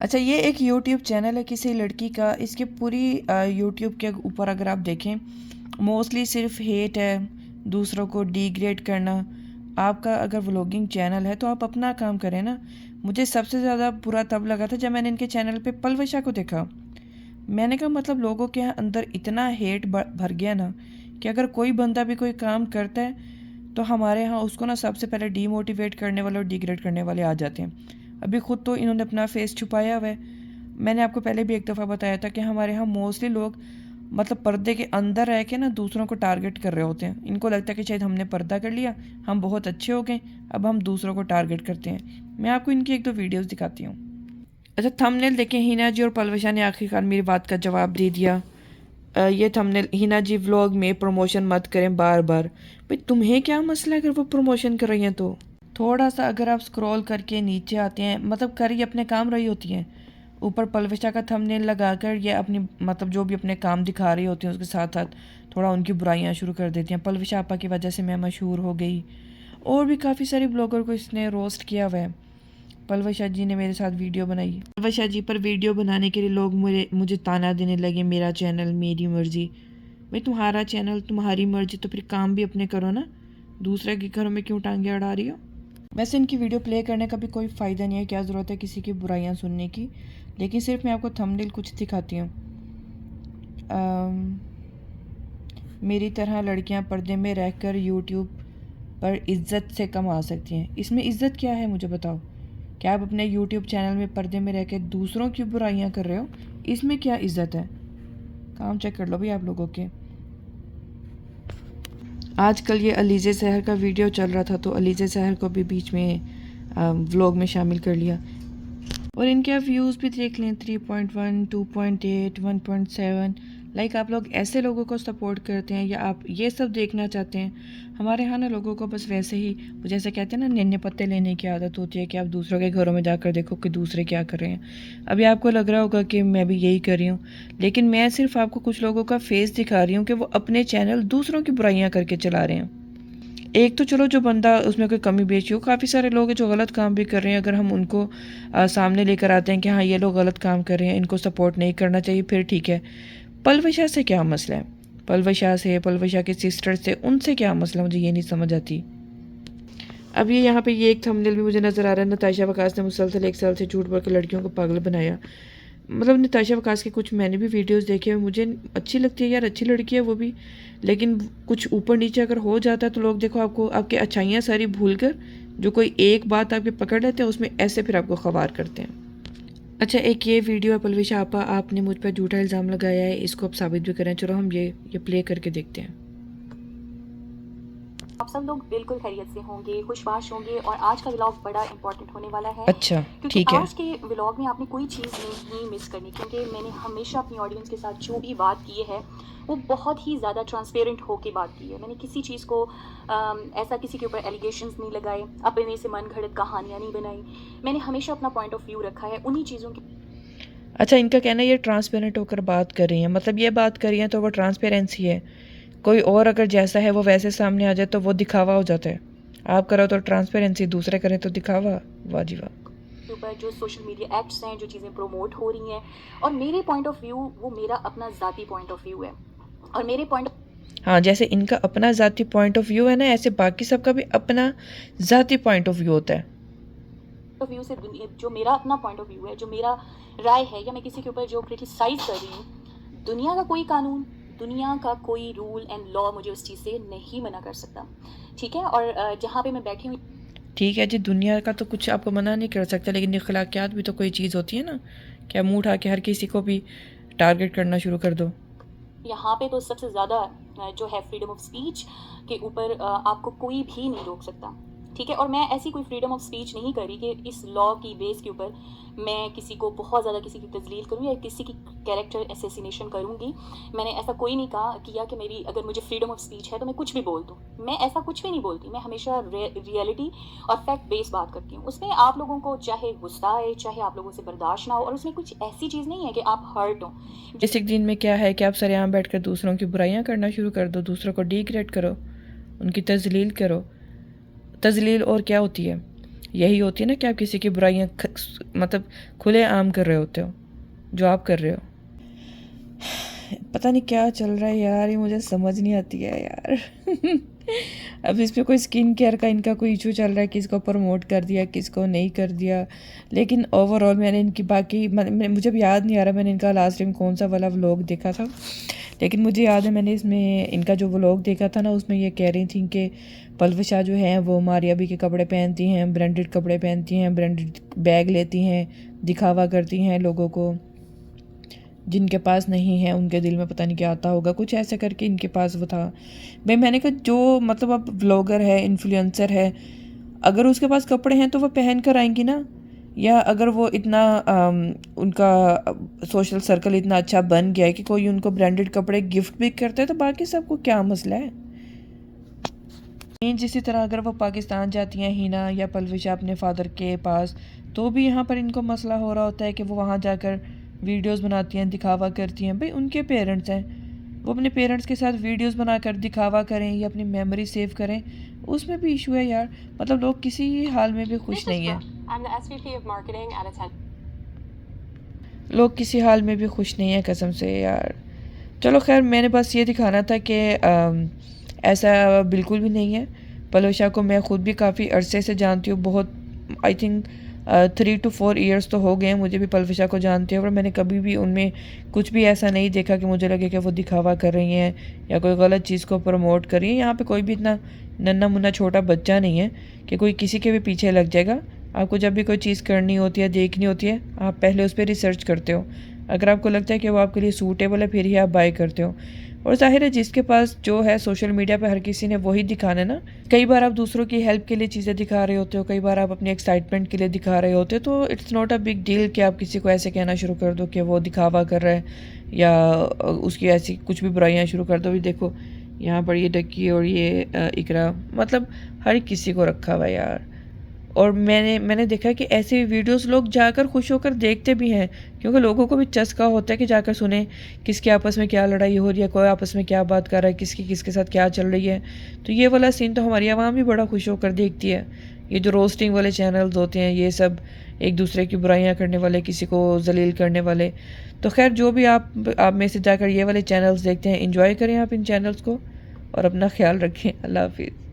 अच्छा, ये एक यूट्यूब चैनल है किसी लड़की का। इसके पूरी यूट्यूब के ऊपर अगर आप देखें, मोस्टली सिर्फ हेट है, दूसरों को डिग्रेड करना। आपका अगर व्लॉगिंग चैनल है तो आप अपना काम करें ना। मुझे सबसे ज़्यादा बुरा तब लगा था जब मैंने इनके चैनल पे पलवशा को देखा। मैंने कहा मतलब लोगों के अंदर इतना हेट भर गया ना कि अगर कोई बंदा भी कोई काम करता है तो हमारे यहाँ उसको ना सबसे पहले डीमोटिवेट करने वाले और डिग्रेड करने वाले आ जाते हैं। अभी खुद तो इन्होंने अपना फेस छुपाया हुआ है। मैंने आपको पहले भी एक दफ़ा बताया था कि हमारे यहाँ मोस्टली लोग मतलब पर्दे के अंदर रह के ना दूसरों को टारगेट कर रहे होते हैं। इनको लगता है कि शायद हमने पर्दा कर लिया, हम बहुत अच्छे हो गए, अब हम दूसरों को टारगेट करते हैं। मैं आपको इनकी एक दो वीडियोस दिखाती हूँ। अच्छा, थंबनेल देखें, हिना जी और पलवशा ने आखिरकार मेरी बात का जवाब दे दिया। ये थंबनेल, हिना जी व्लॉग में प्रमोशन मत करें बार बार। भाई तुम्हें क्या मसला है अगर वो प्रमोशन कर रही हैं तो? थोड़ा सा अगर आप स्क्रॉल करके नीचे आते हैं, मतलब कर ही अपने काम रही होती हैं, ऊपर पलवशा का थंबनेल लगाकर ये अपनी मतलब जो भी अपने काम दिखा रही होती हैं उसके साथ साथ थोड़ा उनकी बुराइयां शुरू कर देती हैं। पलवशा आपा की वजह से मैं मशहूर हो गई, और भी काफ़ी सारे ब्लॉगर को इसने रोस्ट किया हुआ है। पलवशा जी ने मेरे साथ वीडियो बनाई। पलवशा जी पर वीडियो बनाने के लिए लोग मुझे ताना देने लगे, मेरा चैनल मेरी मर्जी। भाई तुम्हारा चैनल तुम्हारी मर्जी तो फिर काम भी अपने करो ना, दूसरे के घरों में क्यों टांगे अड़ा रही हो? वैसे इनकी वीडियो प्ले करने का भी कोई फ़ायदा नहीं है, क्या ज़रूरत है किसी की बुराइयां सुनने की। लेकिन सिर्फ मैं आपको थंबनेल कुछ दिखाती हूँ। मेरी तरह लड़कियां पर्दे में रहकर यूट्यूब पर इज्जत से कमा सकती हैं। इसमें इज्जत क्या है मुझे बताओ? क्या आप अपने यूट्यूब चैनल में पर्दे में रहकर दूसरों की बुराइयां कर रहे हो? इसमें क्या इज्जत है? काम चेक कर लो भाई आप लोगों के। आजकल ये अलीज़े सहर का वीडियो चल रहा था तो अलीज़े सहर को भी बीच में व्लॉग में शामिल कर लिया। और इनके आप व्यूज़ भी देख लें, 3.1, 2.8, 1.7। लाइक आप लोग ऐसे लोगों को सपोर्ट करते हैं या आप ये सब देखना चाहते हैं? हमारे यहाँ ना लोगों को बस वैसे ही, जैसे कहते हैं ना, नन्हे पत्ते लेने की आदत होती है कि आप दूसरों के घरों में जाकर देखो कि दूसरे क्या कर रहे हैं। अभी आपको लग रहा होगा कि मैं भी यही कर रही हूँ, लेकिन मैं सिर्फ आपको कुछ लोगों का फेस दिखा रही हूँ कि वो अपने चैनल दूसरों की बुराइयाँ करके चला रहे हैं। एक तो चलो जो बंदा उसमें कोई कमी बेची हो, काफ़ी सारे लोग हैं जो गलत काम भी कर रहे हैं। अगर हम उनको सामने लेकर आते हैं कि हाँ ये लोग गलत काम कर रहे हैं, इनको सपोर्ट नहीं करना चाहिए, फिर ठीक है। पलवशा से क्या मसला है? पलवशा से, पलवशा के सिस्टर से, उनसे क्या मसला, मुझे ये नहीं समझ आती। अब ये यहाँ पे ये एक थंबनेल भी मुझे नज़र आ रहा है, नताशा वकास ने मुसलसल 1 साल से झूठ बोल के लड़कियों को पागल बनाया। मतलब नताशा वकास की कुछ मैंने भी वीडियोस देखे हैं, मुझे अच्छी लगती है यार, अच्छी लड़की है वो भी। लेकिन कुछ ऊपर नीचे अगर हो जाता है तो लोग देखो आपको, आपकी अच्छाइयाँ सारी भूल कर जो कोई एक बात आपके पकड़ लेते हैं उसमें ऐसे फिर आपको ख़वार करते हैं। अच्छा, एक ये वीडियो है, पलविशा आपा आपने मुझ पर झूठा इल्ज़ाम लगाया है, इसको आप साबित भी करें। चलो हम ये प्ले करके देखते हैं। आप सब लोग बिल्कुल खैरियत से होंगे, खुशबाश होंगे और आज का व्लॉग बड़ा इंपॉर्टेंट होने वाला है। अच्छा, क्योंकि ठीक है। आज के व्लॉग में आपने कोई चीज़ नहीं मिस करनी, क्योंकि मैंने हमेशा अपनी ऑडियंस के साथ जो भी बात की है वो बहुत ही ज़्यादा ट्रांसपेरेंट होकर बात की है। मैंने किसी चीज़ को ऐसा किसी के ऊपर एलिगेशंस नहीं लगाए, अपने से मन घड़त कहानियाँ नहीं बनाई। मैंने हमेशा अपना पॉइंट ऑफ व्यू रखा है उन्हीं चीज़ों की। अच्छा, इनका कहना है ये ट्रांसपेरेंट होकर बात कर रही हैं, मतलब ये बात कर रही हैं तो वो ट्रांसपेरेंसी है। कोई और अगर जैसा है वो वैसे सामने आ जाए तो वो दिखावा हो जाता है। आप करो तो ट्रांसपेरेंसी, दूसरे करें तो दिखावा। वाह जी वाह। ऊपर जो सोशल मीडिया एक्ट्स हैं, जो चीज़ें प्रमोट हो रही हैं, और मेरे पॉइंट ऑफ व्यू वो मेरा अपना ज़ाती पॉइंट ऑफ व्यू है। और मेरे पॉइंट हाँ, जैसे इनका अपना ज़ाती पॉइंट ऑफ व्यू है ना, ऐसे बाकी सबका भी अपना ज़ाती पॉइंट ऑफ व्यू होता है। ऑफ व्यू से जो मेरा अपना पॉइंट ऑफ व्यू है, जो मेरा राय है, या मैं किसी के ऊपर जो क्रिटिसाइज कर रही हूँ, दुनिया का कोई कानून, दुनिया का कोई रूल एंड लॉ मुझे उस चीज़ से नहीं मना कर सकता, ठीक है। और जहाँ पे मैं बैठी हुई, ठीक है जी, दुनिया का तो कुछ आपको मना नहीं कर सकता, लेकिन अखलाकियात भी तो कोई चीज़ होती है ना। क्या मुँह उठा के हर किसी को भी टारगेट करना शुरू कर दो? यहाँ पे तो सबसे ज़्यादा जो है फ्रीडम ऑफ स्पीच के ऊपर आपको कोई भी नहीं रोक सकता, ठीक है। और मैं ऐसी कोई फ्रीडम ऑफ स्पीच नहीं करी कि इस लॉ की बेस के ऊपर मैं किसी को बहुत ज़्यादा किसी की तजलील करूँ या किसी की कैरेक्टर एसेसिनेशन करूँगी। मैंने ऐसा कोई नहीं किया कि मेरी अगर मुझे फ्रीडम ऑफ स्पीच है तो मैं कुछ भी बोल दूँ। मैं ऐसा कुछ भी नहीं बोलती। मैं हमेशा रियलिटी और फैक्ट बेस्ड बात करती हूँ। उसमें आप लोगों को चाहे गुस्सा आए, चाहे आप लोगों से बर्दाश्त ना हो, और उसमें कुछ ऐसी चीज़ नहीं है कि आप हर्ट हो। बेसिक दिन में क्या है कि आप सरेआम बैठकर दूसरों की बुराइयां करना शुरू कर दो, दूसरों को डिग्रेड करो, उनकी तजलील करो। तजलील और क्या होती है? यही होती है ना कि आप किसी की बुराइयाँ मतलब खुले आम कर रहे होते हो, जो आप कर रहे हो। पता नहीं क्या चल रहा है यार, ये मुझे समझ नहीं आती है यार। अब इस पे कोई स्किन केयर का इनका कोई इशू चल रहा है, किसको प्रमोट कर दिया किसको नहीं कर दिया। लेकिन ओवरऑल मैंने इनकी बाकी मुझे भी याद नहीं आ रहा मैंने इनका लास्ट टाइम कौन सा वाला व्लॉग देखा था, लेकिन मुझे याद है मैंने इसमें इनका जो व्लॉग देखा था ना, उसमें ये कह रही थी कि पलव शाह जो हैं वो मारिया भी के कपड़े पहनती हैं, ब्रांडेड कपड़े पहनती हैं, ब्रांडेड बैग लेती हैं, दिखावा करती हैं लोगों को, जिनके पास नहीं है उनके दिल में पता नहीं क्या आता होगा, कुछ ऐसे करके इनके पास वो था। भाई मैंने कहा जो मतलब अब व्लॉगर है, इन्फ्लुएंसर है, अगर उसके पास कपड़े हैं तो वो पहन कर आएंगी ना। या अगर वो इतना उनका सोशल सर्कल इतना अच्छा बन गया है कि कोई उनको ब्रांडेड कपड़े गिफ्ट भी करता है, तो बाकी सबको क्या मसला है। जिसी तरह अगर वो पाकिस्तान जाती हैं हिना या पलविशा अपने फादर के पास, तो भी यहाँ पर इनको मसला हो रहा होता है कि वो वहाँ जाकर वीडियोस बनाती हैं, दिखावा करती हैं। भाई उनके पेरेंट्स हैं, वो अपने पेरेंट्स के साथ वीडियोस बनाकर दिखावा करें या अपनी मेमोरी सेव करें, उसमें भी इशू है यार। मतलब लोग किसी हाल में भी खुश नहीं हैं, लोग किसी हाल में भी खुश नहीं हैं कसम से यार। चलो खैर, मैंने बस ये दिखाना था कि ऐसा बिल्कुल भी नहीं है। पलवशा को मैं ख़ुद भी काफ़ी अरसे से जानती हूँ, बहुत आई थिंक 3 to 4 ईयर्स तो हो गए हैं मुझे भी पलवशा को जानते हैं, और मैंने कभी भी उनमें कुछ भी ऐसा नहीं देखा कि मुझे लगे कि वो दिखावा कर रही हैं या कोई गलत चीज़ को प्रमोट कर रही हैं। यहाँ पे कोई भी इतना नन्ना मुन्ना छोटा बच्चा नहीं है कि कोई किसी के भी पीछे लग जाएगा। आपको जब भी कोई चीज़ करनी होती है, देखनी होती है, आप पहले उस पर रिसर्च करते हो। अगर आपको लगता है कि वो आपके लिए सूटेबल है, फिर ही आप बाय करते हो। और जाहिर है जिसके पास जो है सोशल मीडिया पे हर किसी ने वही दिखाना है ना। कई बार आप दूसरों की हेल्प के लिए चीज़ें दिखा रहे होते हो, कई बार आप अपनी एक्साइटमेंट के लिए दिखा रहे होते हो, तो it's not a big deal कि आप किसी को ऐसे कहना शुरू कर दो कि वो दिखावा कर रहा है या उसकी ऐसी कुछ भी बुराइयाँ शुरू कर दो। भी देखो यहाँ पर ये डक्की और ये इकरा, मतलब हर किसी को रखा हुआ यार। और मैंने देखा कि ऐसे वीडियोस लोग जाकर खुश होकर देखते भी हैं, क्योंकि लोगों को भी चस्का होता है कि जाकर सुने किसके आपस में क्या लड़ाई हो रही है, कोई आपस में क्या बात कर रहा है, किसकी किसके साथ क्या चल रही है। तो ये वाला सीन तो हमारी आवाम भी बड़ा खुश होकर देखती है। ये जो रोस्टिंग वाले चैनल्स होते हैं, ये सब एक दूसरे की बुराइयाँ करने वाले, किसी को जलील करने वाले। तो खैर जो भी आप में से जाकर ये वाले चैनल्स देखते हैं, इंजॉय करें आप इन चैनल्स को और अपना ख्याल रखें। अल्लाह हाफिज़।